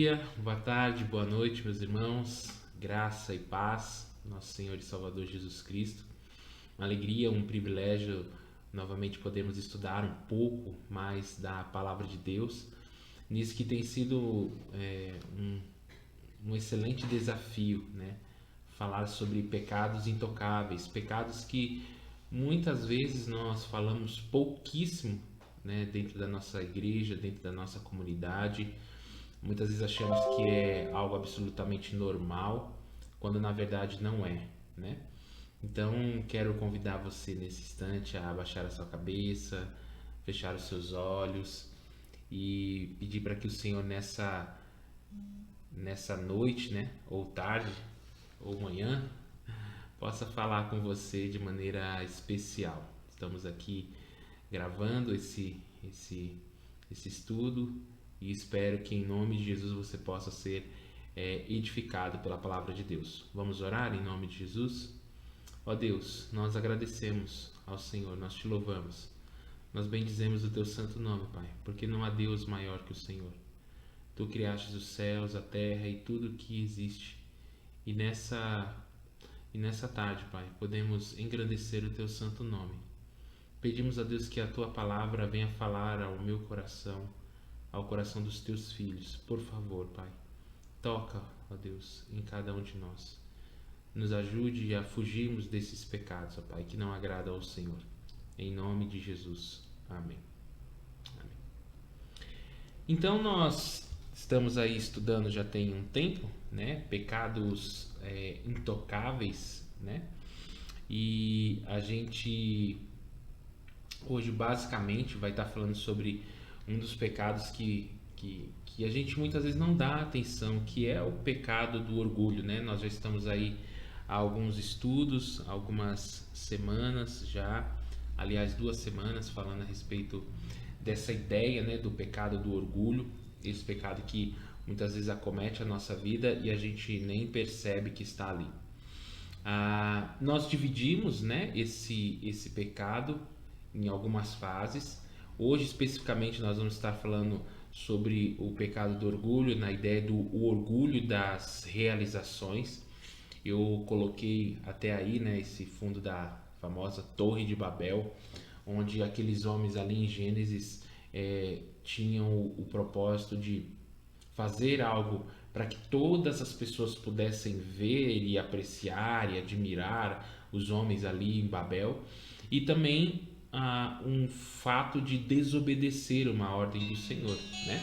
dia, boa tarde, boa noite, meus irmãos. Graça e paz, nosso Senhor e Salvador Jesus Cristo. Uma alegria, um privilégio novamente podermos estudar um pouco mais da Palavra de Deus. Nisso que tem sido um excelente desafio, né? Falar sobre pecados intocáveis, pecados que muitas vezes nós falamos pouquíssimo, né? Dentro da nossa igreja, dentro da nossa comunidade. Muitas vezes achamos que é algo absolutamente normal, quando na verdade não é, né? Então, quero convidar você nesse instante a abaixar a sua cabeça, fechar os seus olhos e pedir para que o Senhor nessa noite, né, ou tarde, ou manhã, possa falar com você de maneira especial. Estamos aqui gravando esse estudo e espero que em nome de Jesus você possa ser edificado pela palavra de Deus. Vamos orar em nome de Jesus? Ó Deus, nós agradecemos ao Senhor, nós te louvamos, nós bendizemos o teu santo nome, Pai, porque não há Deus maior que o Senhor. Tu criastes os céus, a terra e tudo que existe. E nessa tarde, Pai, podemos engrandecer o teu santo nome. Pedimos a Deus que a tua palavra venha falar ao meu coração, ao coração dos teus filhos. Por favor, Pai, toca, ó Deus, em cada um de nós. Nos ajude a fugirmos desses pecados, ó Pai, que não agradam ao Senhor. Em nome de Jesus. Amém. Amém. Então nós estamos aí estudando já tem um tempo, né? Pecados intocáveis, né? E a gente hoje basicamente vai estar falando sobre um dos pecados que a gente muitas vezes não dá atenção, que é o pecado do orgulho, né? Nós já estamos aí há alguns estudos, algumas semanas já, aliás 2 semanas, falando a respeito dessa ideia, né, do pecado do orgulho, esse pecado que muitas vezes acomete a nossa vida e a gente nem percebe que está ali. Nós dividimos, né, esse pecado em algumas fases. Hoje especificamente nós vamos estar falando sobre o pecado do orgulho, na ideia do orgulho das realizações. Eu coloquei até aí, né, esse fundo da famosa Torre de Babel, onde aqueles homens ali em Gênesis tinham o propósito de fazer algo para que todas as pessoas pudessem ver e apreciar e admirar os homens ali em Babel, e também um fato de desobedecer uma ordem do Senhor, né?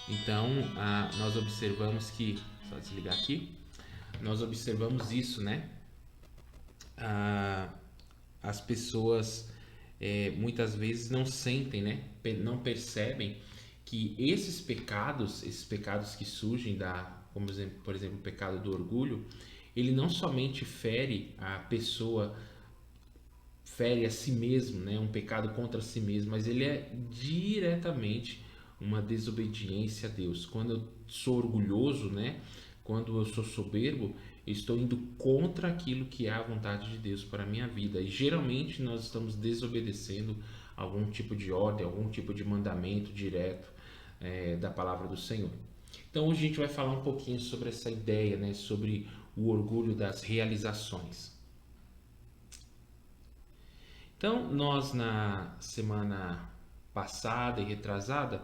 Então nós observamos que, só desligar aqui, nós observamos isso, né? As pessoas muitas vezes não sentem, né? Não percebem que esses pecados que surgem como por exemplo, o pecado do orgulho, ele não somente fere a pessoa, fere a si mesmo, né? Um pecado contra si mesmo, mas ele é diretamente uma desobediência a Deus. Quando eu sou orgulhoso, né? Quando eu sou soberbo, eu estou indo contra aquilo que é a vontade de Deus para a minha vida. E geralmente nós estamos desobedecendo algum tipo de ordem, algum tipo de mandamento direto da palavra do Senhor. Então hoje a gente vai falar um pouquinho sobre essa ideia, né? Sobre o orgulho das realizações. Então nós na semana passada e retrasada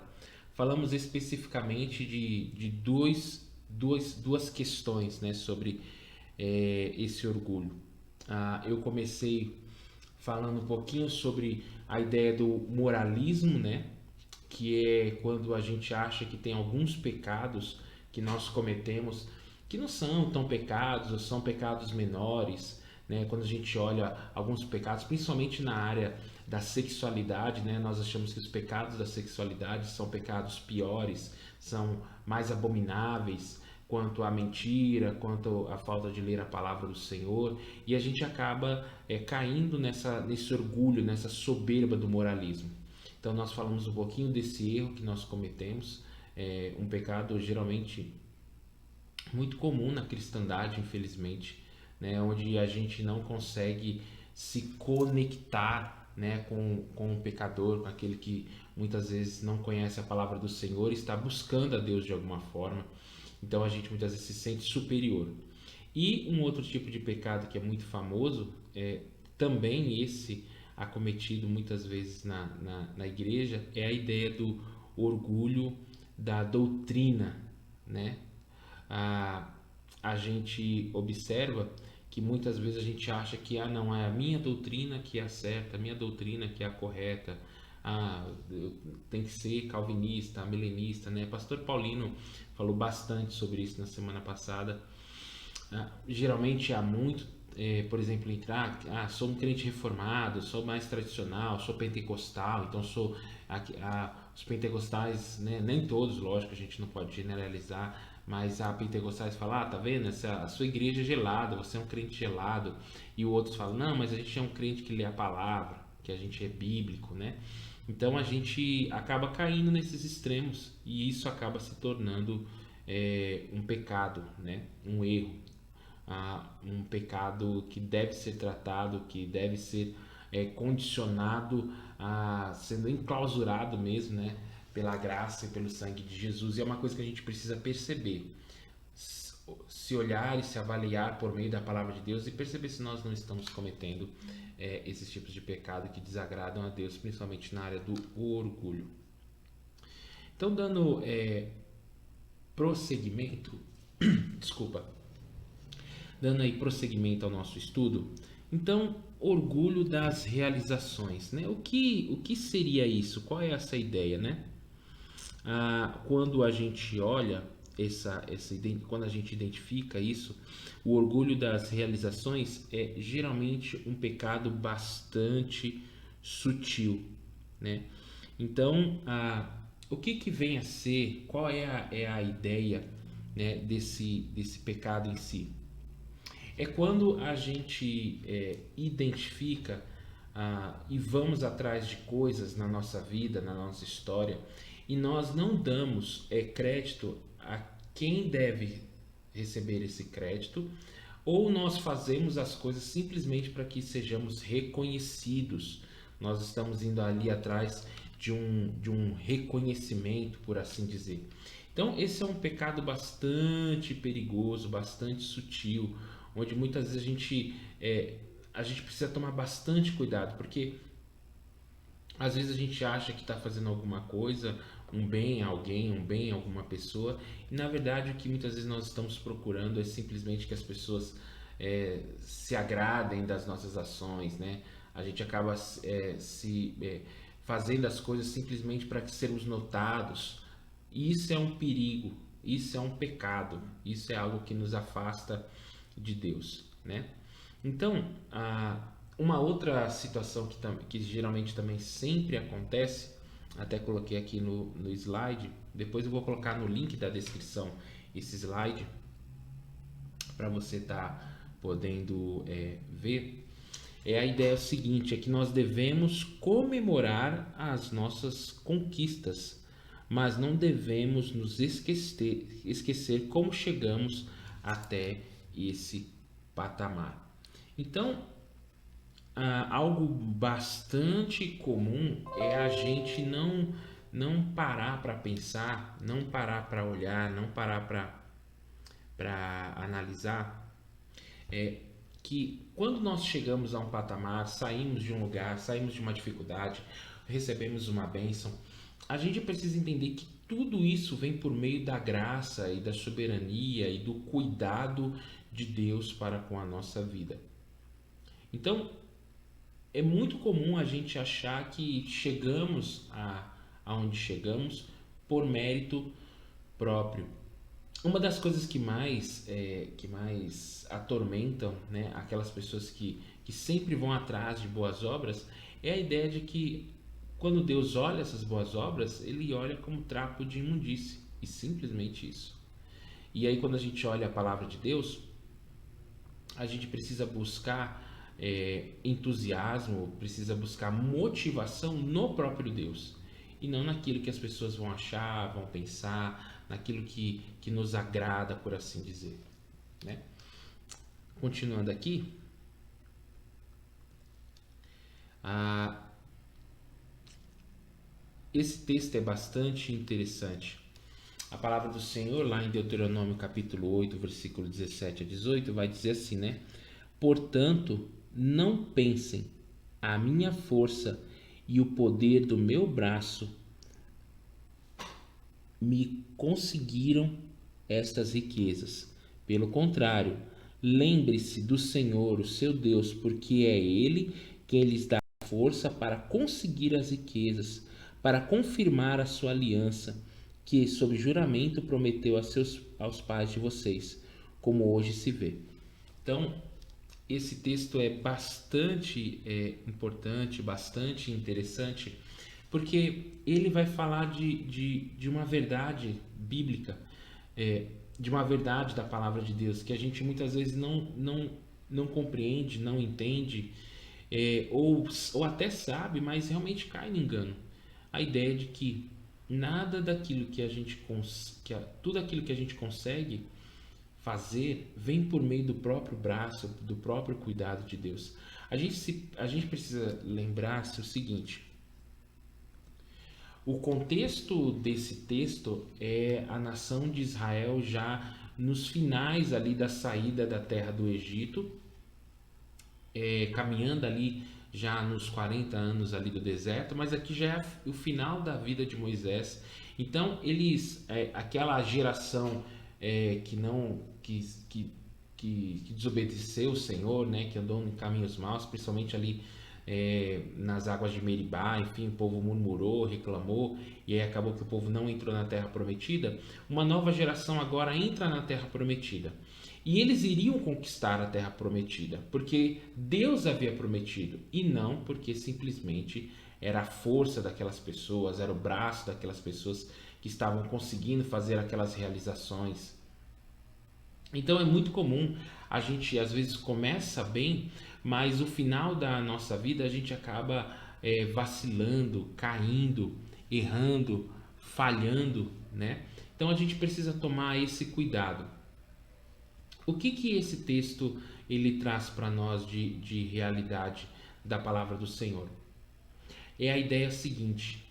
falamos especificamente de duas questões, né, sobre esse orgulho. Eu comecei falando um pouquinho sobre a ideia do moralismo, né, que é quando a gente acha que tem alguns pecados que nós cometemos que não são tão pecados ou são pecados menores, né? Quando a gente olha alguns pecados, principalmente na área da sexualidade, né? Nós achamos que os pecados da sexualidade são pecados piores, são mais abomináveis quanto à mentira, quanto à falta de ler a palavra do Senhor, e a gente acaba caindo nesse orgulho, nessa soberba do moralismo. Então nós falamos um pouquinho desse erro que nós cometemos, um pecado geralmente muito comum na cristandade, infelizmente, né, onde a gente não consegue se conectar, né, com o pecador, com aquele que muitas vezes não conhece a palavra do Senhor e está buscando a Deus de alguma forma. Então a gente muitas vezes se sente superior. E um outro tipo de pecado que é muito famoso, também esse acometido muitas vezes na igreja, é a ideia do orgulho da doutrina, né? A, a gente observa que muitas vezes a gente acha que não, é a minha doutrina que é a certa, a minha doutrina que é a correta, tem que ser calvinista, milenista, né? Pastor Paulino falou bastante sobre isso na semana passada. Geralmente há muito, por exemplo, entrar, sou um crente reformado, sou mais tradicional, sou pentecostal, então sou os pentecostais, né, nem todos, lógico, a gente não pode generalizar, mas há pentecostais que falam, tá vendo, a sua igreja é gelada, você é um crente gelado, e o outros falam, não, mas a gente é um crente que lê a palavra, que a gente é bíblico, né? Então a gente acaba caindo nesses extremos e isso acaba se tornando um pecado, né? Um erro, um pecado que deve ser tratado, que deve ser condicionado, sendo enclausurado mesmo, né? Pela graça e pelo sangue de Jesus. E é uma coisa que a gente precisa perceber, se olhar e se avaliar por meio da palavra de Deus e perceber se nós não estamos cometendo esses tipos de pecado que desagradam a Deus, principalmente na área do orgulho. Então, dando prosseguimento, desculpa, dando aí prosseguimento ao nosso estudo, então, orgulho das realizações, né? O que seria isso? Qual é essa ideia, né? Quando a gente olha quando a gente identifica isso, o orgulho das realizações é geralmente um pecado bastante sutil, né? Então, o que vem a ser? Qual é a ideia, né, desse pecado em si? É quando a gente identifica e vamos atrás de coisas na nossa vida, na nossa história, e nós não damos crédito a quem deve receber esse crédito, ou nós fazemos as coisas simplesmente para que sejamos reconhecidos. Nós estamos indo ali atrás de um reconhecimento, por assim dizer. Então, esse é um pecado bastante perigoso, bastante sutil, onde muitas vezes a gente precisa tomar bastante cuidado, porque às vezes a gente acha que está fazendo alguma coisa, um bem a alguém, um bem a alguma pessoa, e na verdade o que muitas vezes nós estamos procurando é simplesmente que as pessoas se agradem das nossas ações, né? A gente acaba fazendo as coisas simplesmente para sermos notados. E isso é um perigo, isso é um pecado, isso é algo que nos afasta de Deus, né? Então, uma outra situação que geralmente também sempre acontece, até coloquei aqui no slide, depois eu vou colocar no link da descrição esse slide para você estar podendo ver. A ideia seguinte, é que nós devemos comemorar as nossas conquistas, mas não devemos nos esquecer como chegamos até esse patamar. Então, algo bastante comum é a gente não parar para pensar, não parar para olhar, não parar para analisar que quando nós chegamos a um patamar, saímos de um lugar, saímos de uma dificuldade, recebemos uma bênção, a gente precisa entender que tudo isso vem por meio da graça e da soberania e do cuidado de Deus para com a nossa vida. Então, é muito comum a gente achar que chegamos aonde chegamos por mérito próprio. Uma das coisas que mais atormentam, né, aquelas pessoas que sempre vão atrás de boas obras é a ideia de que quando Deus olha essas boas obras, Ele olha como trapo de imundície, e simplesmente isso. E aí quando a gente olha a palavra de Deus, a gente precisa buscar entusiasmo, precisa buscar motivação no próprio Deus e não naquilo que as pessoas vão achar, vão pensar, naquilo que nos agrada, por assim dizer, né? Continuando aqui, esse texto é bastante interessante. A palavra do Senhor, lá em Deuteronômio capítulo 8, versículo 17 a 18, vai dizer assim, né? Portanto, não pensem, a minha força e o poder do meu braço me conseguiram estas riquezas. Pelo contrário, lembre-se do Senhor, o seu Deus, porque é Ele quem lhes dá força para conseguir as riquezas, para confirmar a sua aliança, que sob juramento prometeu aos pais de vocês, como hoje se vê. Então, esse texto é bastante importante, bastante interessante, porque ele vai falar de uma verdade bíblica, de uma verdade da palavra de Deus, que a gente muitas vezes não compreende, não entende, ou até sabe, mas realmente cai no engano. A ideia de que nada daquilo que a gente tudo aquilo que a gente consegue fazer vem por meio do próprio braço, do próprio cuidado de Deus. A gente precisa lembrar-se o seguinte: o contexto desse texto é a nação de Israel já nos finais ali da saída da terra do Egito, caminhando ali já nos 40 anos ali do deserto, mas aqui já é o final da vida de Moisés. Então eles, aquela geração que não que desobedeceu o Senhor, né, que andou em caminhos maus, principalmente ali nas águas de Meribá, enfim, o povo murmurou, reclamou, e aí acabou que o povo não entrou na terra prometida. Uma nova geração agora entra na terra prometida. E eles iriam conquistar a terra prometida, porque Deus havia prometido, e não porque simplesmente era a força daquelas pessoas, era o braço daquelas pessoas que estavam conseguindo fazer aquelas realizações. Então é muito comum a gente às vezes começa bem, mas o final da nossa vida a gente acaba vacilando, caindo, errando, falhando, né? Então a gente precisa tomar esse cuidado. O que esse texto ele traz para nós de realidade da palavra do Senhor? É a ideia seguinte: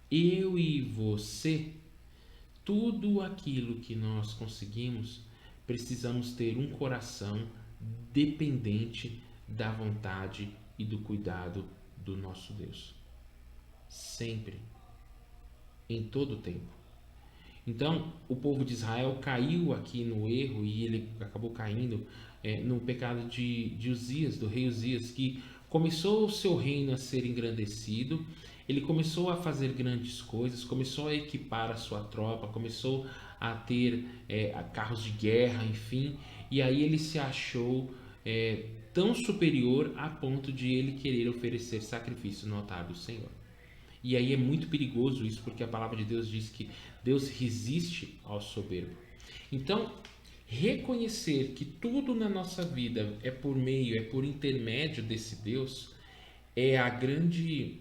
eu e você, tudo aquilo que nós conseguimos, precisamos ter um coração dependente da vontade e do cuidado do nosso Deus. Sempre, em todo o tempo. Então, o povo de Israel caiu aqui no erro e ele acabou caindo no pecado de Uzias, do rei Uzias, que começou o seu reino a ser engrandecido, ele começou a fazer grandes coisas, começou a equipar a sua tropa, começou a ter carros de guerra, enfim, e aí ele se achou tão superior a ponto de ele querer oferecer sacrifício no altar do Senhor. E aí é muito perigoso isso, porque a palavra de Deus diz que Deus resiste ao soberbo. Então, reconhecer que tudo na nossa vida é por meio, é por intermédio desse Deus, é a grande,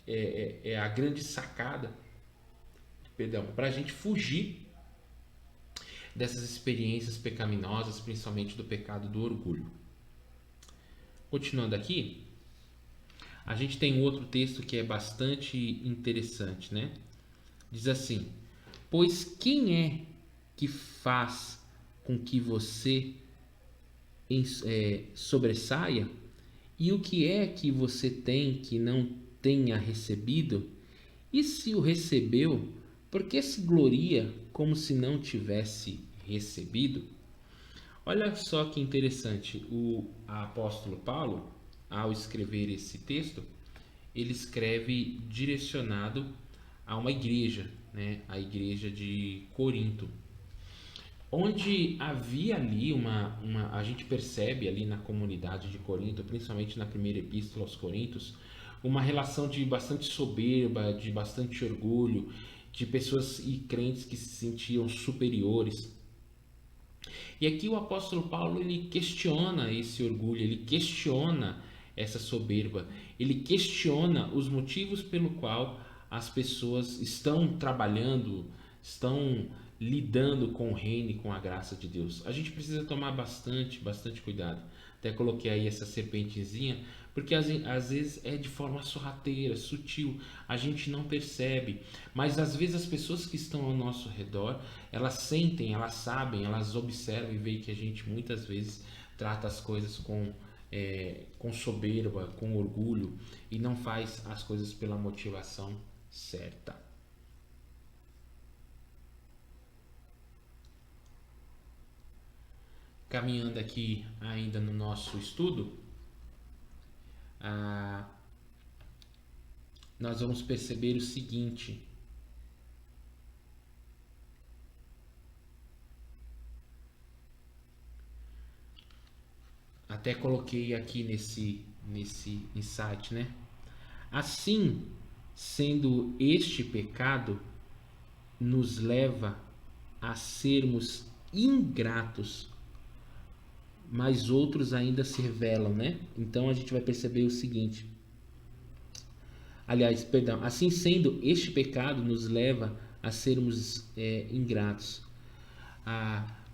é a grande sacada, perdão, para a gente fugir dessas experiências pecaminosas, principalmente do pecado do orgulho. Continuando aqui, a gente tem outro texto que é bastante interessante, né? Diz assim: pois quem é que faz com que você sobressaia? E o que é que você tem que não tenha recebido? E se o recebeu, por que se gloria como se não tivesse recebido? Olha só que interessante, o apóstolo Paulo, ao escrever esse texto, ele escreve direcionado a uma igreja, né? A igreja de Corinto, onde havia ali a gente percebe ali na comunidade de Corinto, principalmente na primeira epístola aos Coríntios, uma relação de bastante soberba, de bastante orgulho, de pessoas e crentes que se sentiam superiores. E aqui o apóstolo Paulo ele questiona esse orgulho, ele questiona essa soberba, ele questiona os motivos pelo qual as pessoas estão trabalhando, estão lidando com o reino e com a graça de Deus. A gente precisa tomar bastante cuidado. Até coloquei aí essa serpentezinha, porque às vezes é de forma sorrateira, sutil, a gente não percebe, mas às vezes as pessoas que estão ao nosso redor, elas sentem, elas sabem, elas observam e veem que a gente muitas vezes trata as coisas com soberba, com orgulho e não faz as coisas pela motivação certa. Caminhando aqui ainda no nosso estudo, nós vamos perceber o seguinte: até coloquei aqui nesse insight, né? Assim, sendo este pecado, nos leva a sermos ingratos, mas outros ainda se revelam, né? Então a gente vai perceber o seguinte. Aliás, perdão. Assim sendo, este pecado nos leva a sermos ingratos.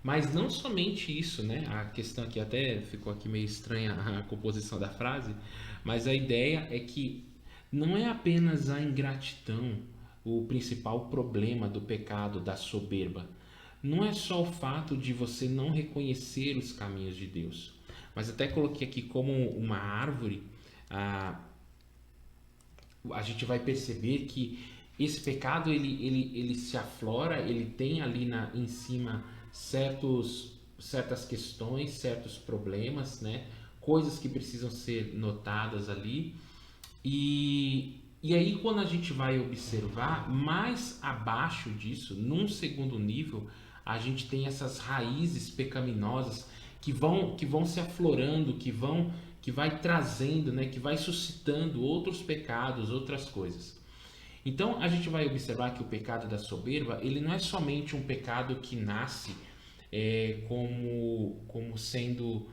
Mas não somente isso, né? A questão aqui até ficou aqui meio estranha a composição da frase, mas a ideia é que não é apenas a ingratidão o principal problema do pecado da soberba. Não é só o fato de você não reconhecer os caminhos de Deus, mas até coloquei aqui como uma árvore, a gente vai perceber que esse pecado ele se aflora, ele tem ali em cima certas questões, certos problemas, né? Coisas que precisam ser notadas ali. E aí, quando a gente vai observar, mais abaixo disso, num segundo nível, a gente tem essas raízes pecaminosas que vão se aflorando, que vai trazendo, né, que vai suscitando outros pecados, outras coisas. Então, a gente vai observar que o pecado da soberba, ele não é somente um pecado que nasce como sendo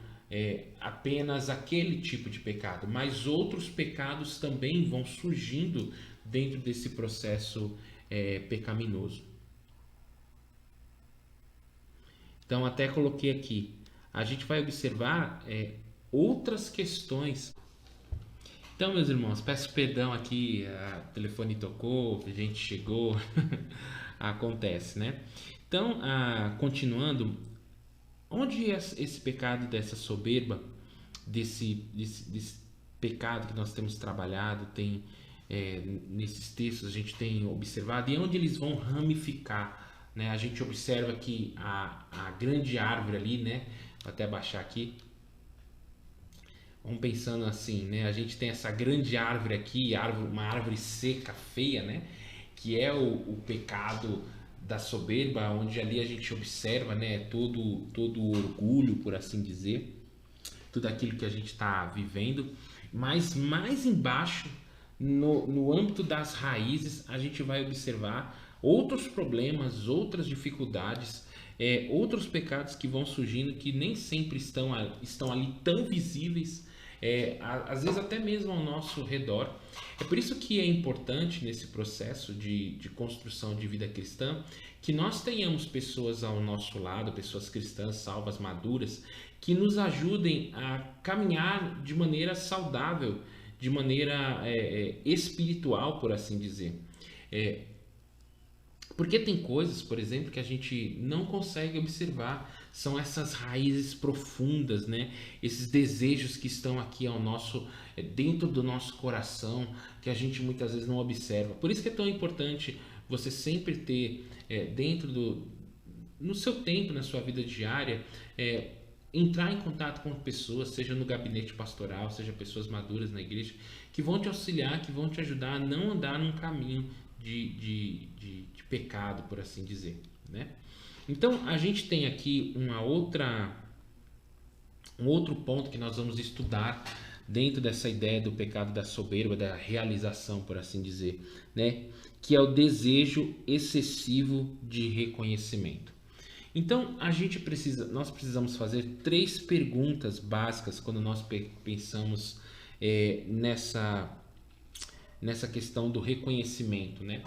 apenas aquele tipo de pecado, mas outros pecados também vão surgindo dentro desse processo pecaminoso. Então, até coloquei aqui, a gente vai observar outras questões. Então, meus irmãos, peço perdão aqui, o telefone tocou, a gente chegou, acontece, né? Então, continuando, onde esse pecado dessa soberba, desse pecado que nós temos trabalhado, tem nesses textos a gente tem observado, e onde eles vão ramificar, né? A gente observa que a grande árvore ali, né? Vou até abaixar aqui. Vamos pensando assim, né? A gente tem essa grande árvore aqui, uma árvore seca, feia, né? Que é o pecado da soberba, onde ali a gente observa, né? Todo o orgulho, por assim dizer, tudo aquilo que a gente está vivendo. Mas mais embaixo, no âmbito das raízes, a gente vai observar outros problemas, outras dificuldades, outros pecados que vão surgindo que nem sempre estão ali tão visíveis, às vezes até mesmo ao nosso redor. É por isso que é importante nesse processo de construção de vida cristã que nós tenhamos pessoas ao nosso lado, pessoas cristãs salvas, maduras, que nos ajudem a caminhar de maneira saudável, de maneira espiritual, por assim dizer. Porque tem coisas, por exemplo, que a gente não consegue observar, são essas raízes profundas, né? Esses desejos que estão aqui dentro do nosso coração, que a gente muitas vezes não observa. Por isso que é tão importante você sempre ter no seu tempo, na sua vida diária, entrar em contato com pessoas, seja no gabinete pastoral, seja pessoas maduras na igreja, que vão te auxiliar, que vão te ajudar a não andar num caminho de pecado, por assim dizer, né? Então, a gente tem aqui um outro ponto que nós vamos estudar dentro dessa ideia do pecado da soberba, da realização, por assim dizer, né? Que é o desejo excessivo de reconhecimento. Então, nós precisamos fazer 3 perguntas básicas quando nós pensamos nessa questão do reconhecimento, né?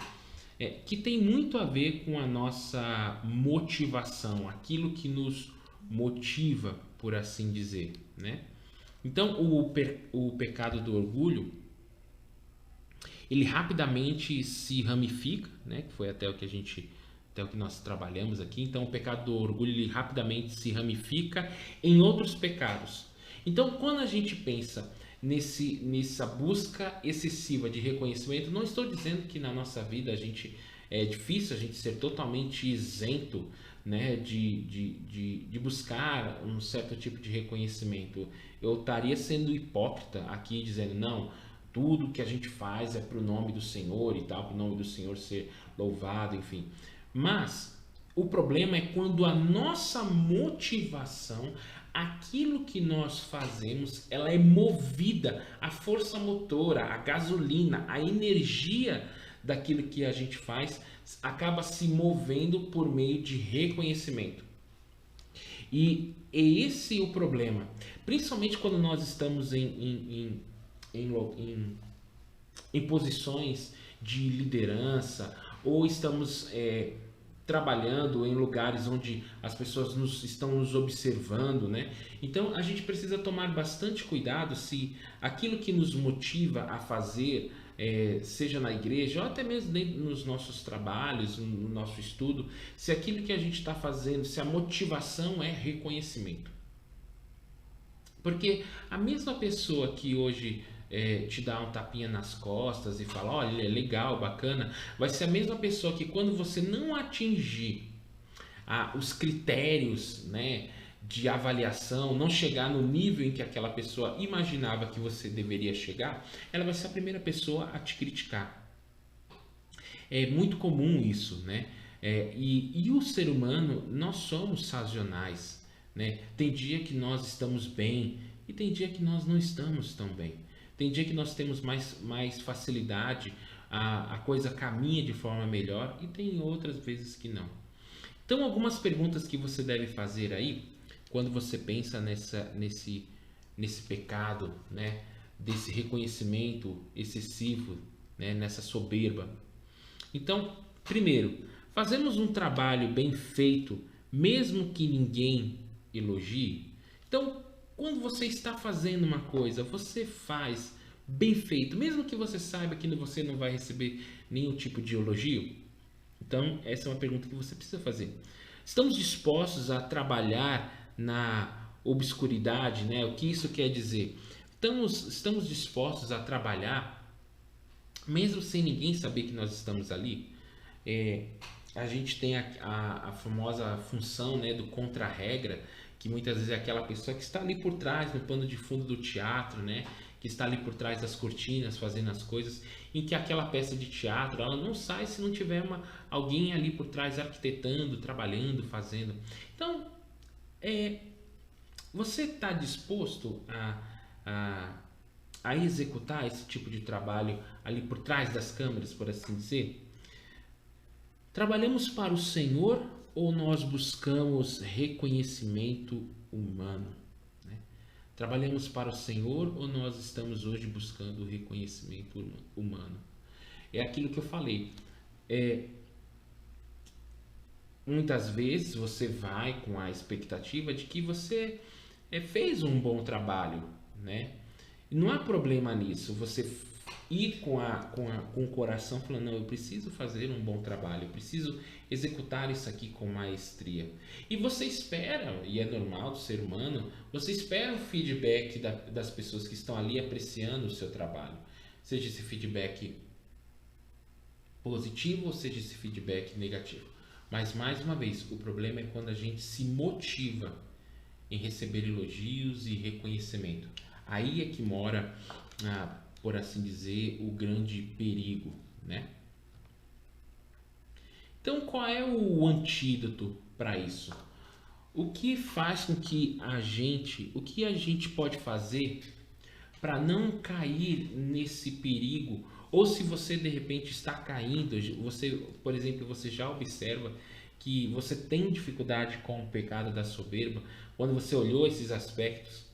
Que tem muito a ver com a nossa motivação, aquilo que nos motiva, por assim dizer, né? Então, o pecado do orgulho, ele rapidamente se ramifica, né? Que foi até o que nós trabalhamos aqui. Então, o pecado do orgulho, ele rapidamente se ramifica em outros pecados. Então, quando a gente pensa nessa busca excessiva de reconhecimento, não estou dizendo que na nossa vida é difícil a gente ser totalmente isento, né, de buscar um certo tipo de reconhecimento. Eu estaria sendo hipócrita aqui dizendo, não, tudo que a gente faz é para o nome do Senhor e tal, para o nome do Senhor ser louvado, enfim. Mas o problema é quando a nossa motivação, aquilo que nós fazemos, ela é movida, a força motora, a gasolina, a energia daquilo que a gente faz acaba se movendo por meio de reconhecimento. E é esse o problema, principalmente quando nós estamos em posições de liderança ou estamos trabalhando em lugares onde as pessoas estão nos observando, né? Então a gente precisa tomar bastante cuidado se aquilo que nos motiva a fazer, seja na igreja ou até mesmo nos nossos trabalhos, no nosso estudo, se aquilo que a gente está fazendo, se a motivação é reconhecimento. Porque a mesma pessoa que hoje te dá um tapinha nas costas e fala, olha, é legal, bacana, vai ser a mesma pessoa que quando você não atingir os critérios, né, de avaliação, não chegar no nível em que aquela pessoa imaginava que você deveria chegar, ela vai ser a primeira pessoa a te criticar. É muito comum isso, né? E o ser humano, nós somos sazonais, né? Tem dia que nós estamos bem e tem dia que nós não estamos tão bem. Tem dia que nós temos mais facilidade, a coisa caminha de forma melhor e tem outras vezes que não. Então, algumas perguntas que você deve fazer aí, quando você pensa nesse pecado, né? Desse reconhecimento excessivo, né? Nessa soberba. Então, primeiro, fazemos um trabalho bem feito, mesmo que ninguém elogie. Então, quando você está fazendo uma coisa, você faz bem feito, mesmo que você saiba que você não vai receber nenhum tipo de elogio. Então, essa é uma pergunta que você precisa fazer. Estamos dispostos a trabalhar na obscuridade, né? O que isso quer dizer? Estamos dispostos a trabalhar mesmo sem ninguém saber que nós estamos ali. A gente tem a famosa função, né, do contra-regra, que muitas vezes é aquela pessoa que está ali por trás, no pano de fundo do teatro, né, que está ali por trás das cortinas fazendo as coisas, em que aquela peça de teatro ela não sai se não tiver alguém ali por trás arquitetando, trabalhando, fazendo. Então, você está disposto a executar esse tipo de trabalho ali por trás das câmeras, por assim dizer? Trabalhamos para o Senhor ou nós buscamos reconhecimento humano? Né? Trabalhamos para o Senhor ou nós estamos hoje buscando reconhecimento humano? É aquilo que eu falei. Muitas vezes você vai com a expectativa de que você fez um bom trabalho, né? E não há problema nisso, você ir com o coração falando, não, eu preciso fazer um bom trabalho, eu preciso executar isso aqui com maestria. E você espera, e é normal do ser humano, você espera o feedback das pessoas que estão ali apreciando o seu trabalho. Seja esse feedback positivo ou seja esse feedback negativo. Mas, mais uma vez, o problema é quando a gente se motiva em receber elogios e reconhecimento. Aí é que mora, por assim dizer, o grande perigo, né? Então, qual é o antídoto para isso? O que faz com que o que a gente pode fazer para não cair nesse perigo? Ou se você de repente está caindo, por exemplo, você já observa que você tem dificuldade com o pecado da soberba, quando você olhou esses aspectos,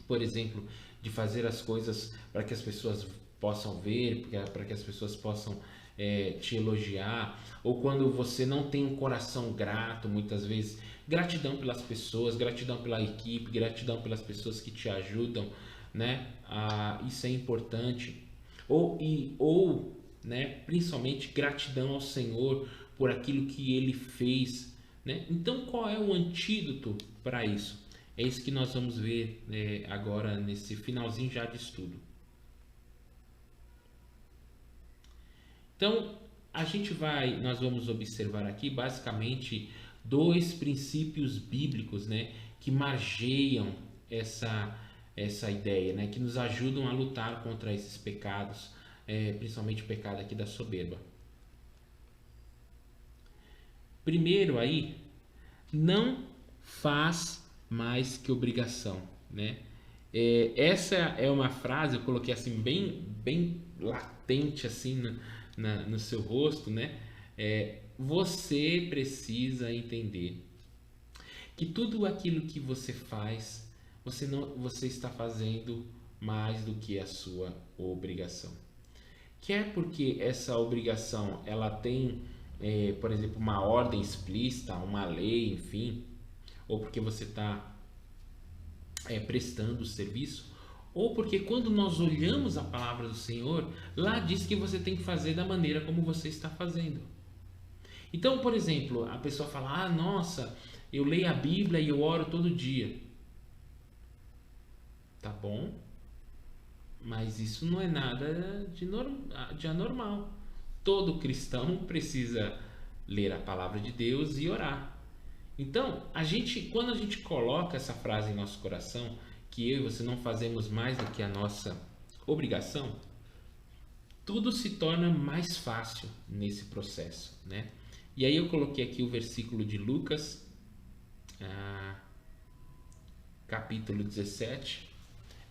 por exemplo, de fazer as coisas para que as pessoas possam ver, para que as pessoas possam te elogiar, ou quando você não tem um coração grato, muitas vezes, gratidão pelas pessoas, gratidão pela equipe, gratidão pelas pessoas que te ajudam, né? Isso é importante. Ou, né, principalmente gratidão ao Senhor por aquilo que Ele fez, né? Então, qual é o antídoto para isso? É isso que nós vamos ver agora nesse finalzinho já de estudo. Então, nós vamos observar aqui basicamente dois princípios bíblicos, né, que margeiam essa ideia, né, que nos ajudam a lutar contra esses pecados, principalmente o pecado aqui da soberba. Primeiro aí, não faz mais que obrigação, né? Essa é uma frase, eu coloquei assim bem latente assim no seu rosto, né? Você precisa entender que tudo aquilo que você faz, você está fazendo mais do que a sua obrigação. Quer porque essa obrigação ela tem, por exemplo, uma ordem explícita, uma lei, enfim, ou porque você está prestando o serviço, ou porque quando nós olhamos a palavra do Senhor, lá diz que você tem que fazer da maneira como você está fazendo. Então, por exemplo, a pessoa fala: ah, nossa, eu leio a Bíblia e eu oro todo dia. Tá bom, mas isso não é nada de anormal. Todo cristão precisa ler a palavra de Deus e orar. Então, quando a gente coloca essa frase em nosso coração, que eu e você não fazemos mais do que a nossa obrigação, tudo se torna mais fácil nesse processo, né? E aí eu coloquei aqui o versículo de Lucas, capítulo 17,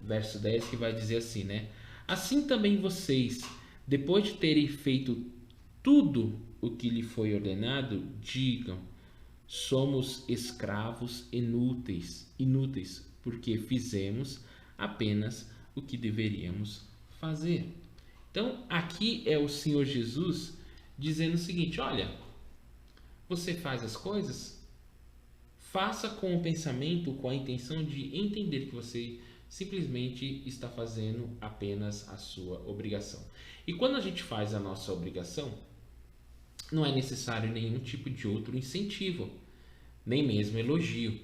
verso 10, que vai dizer assim, né? Assim também vocês, depois de terem feito tudo o que lhe foi ordenado, digam: somos escravos inúteis, porque fizemos apenas o que deveríamos fazer. Então, aqui é o Senhor Jesus dizendo o seguinte: olha, você faz as coisas, faça com o pensamento, com a intenção de entender que você simplesmente está fazendo apenas a sua obrigação. E quando a gente faz a nossa obrigação, não é necessário nenhum tipo de outro incentivo, nem mesmo elogio.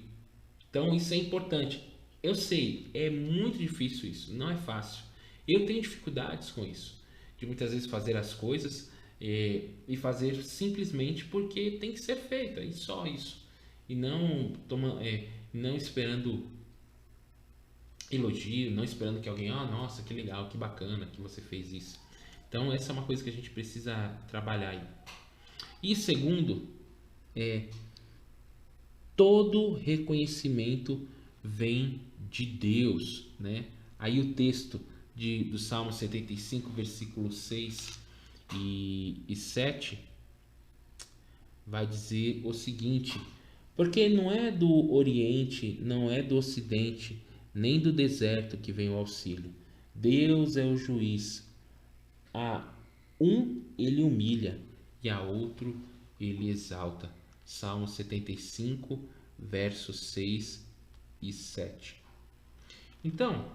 Então isso é importante. Eu sei, é muito difícil isso, não é fácil. Eu tenho dificuldades com isso, de muitas vezes fazer as coisas e fazer simplesmente porque tem que ser feita, e só isso. E não esperando elogio, não esperando que alguém, nossa, que legal, que bacana que você fez isso. Então essa é uma coisa que a gente precisa trabalhar aí. E segundo, todo reconhecimento vem de Deus, né? Aí o texto do Salmo 75, versículos 6 e 7 vai dizer o seguinte: porque não é do Oriente, não é do Ocidente, nem do deserto que vem o auxílio. Deus é o juiz. A um ele humilha e a outro ele exalta. Salmo 75, versos 6 e 7. Então,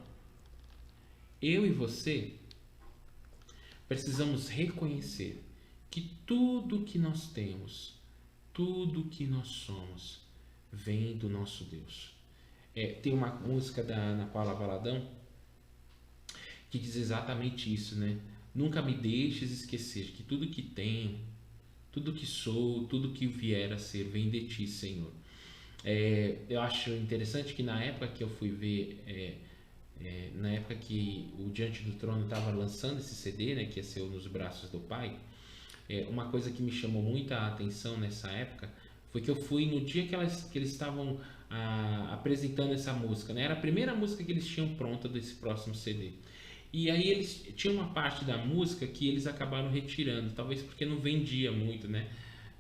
eu e você precisamos reconhecer que tudo que nós temos, tudo que nós somos, vem do nosso Deus. Tem uma música da Ana Paula Valadão que diz exatamente isso, né? Nunca me deixes esquecer que tudo que tenho, tudo que sou, tudo que vier a ser, vem de ti, Senhor. Eu acho interessante que na época que eu fui ver, na época que o Diante do Trono estava lançando esse CD, né, que ia ser Nos Braços do Pai, uma coisa que me chamou muita atenção nessa época foi que eu fui no dia que eles estavam apresentando essa música, né? Era a primeira música que eles tinham pronta desse próximo CD. E aí eles tinham uma parte da música que eles acabaram retirando, talvez porque não vendia muito, né,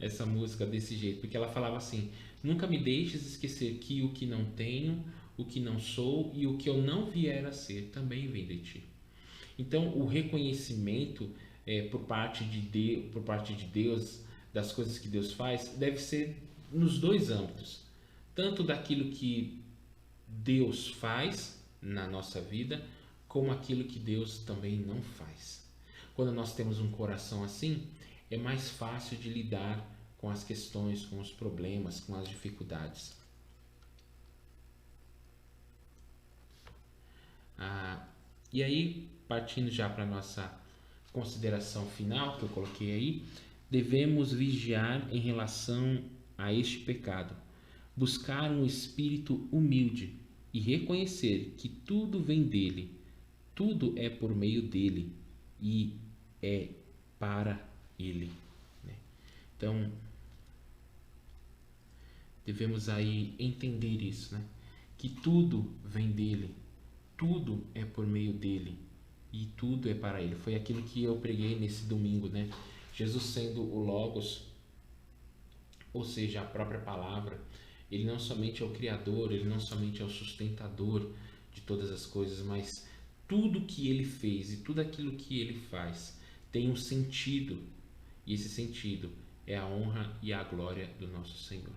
essa música desse jeito, porque ela falava assim: nunca me deixes esquecer que o que não tenho, o que não sou e o que eu não vier a ser também vem de ti. Então o reconhecimento por parte de Deus, das coisas que Deus faz, deve ser nos dois âmbitos, tanto daquilo que Deus faz na nossa vida, como aquilo que Deus também não faz. Quando nós temos um coração assim, é mais fácil de lidar com as questões, com os problemas, com as dificuldades. E aí, partindo já para a nossa consideração final que eu coloquei aí, devemos vigiar em relação a este pecado, buscar um espírito humilde e reconhecer que tudo vem dele, tudo é por meio dele e é para ele, né? Então, devemos aí entender isso, né? Que tudo vem dele, tudo é por meio dele e tudo é para ele. Foi aquilo que eu preguei nesse domingo, né? Jesus sendo o Logos, ou seja, a própria palavra, ele não somente é o Criador, ele não somente é o sustentador de todas as coisas, mas tudo que ele fez e tudo aquilo que ele faz tem um sentido, e esse sentido é a honra e a glória do nosso Senhor.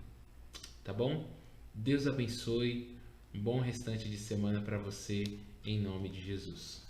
Tá bom? Deus abençoe, um bom restante de semana para você, em nome de Jesus.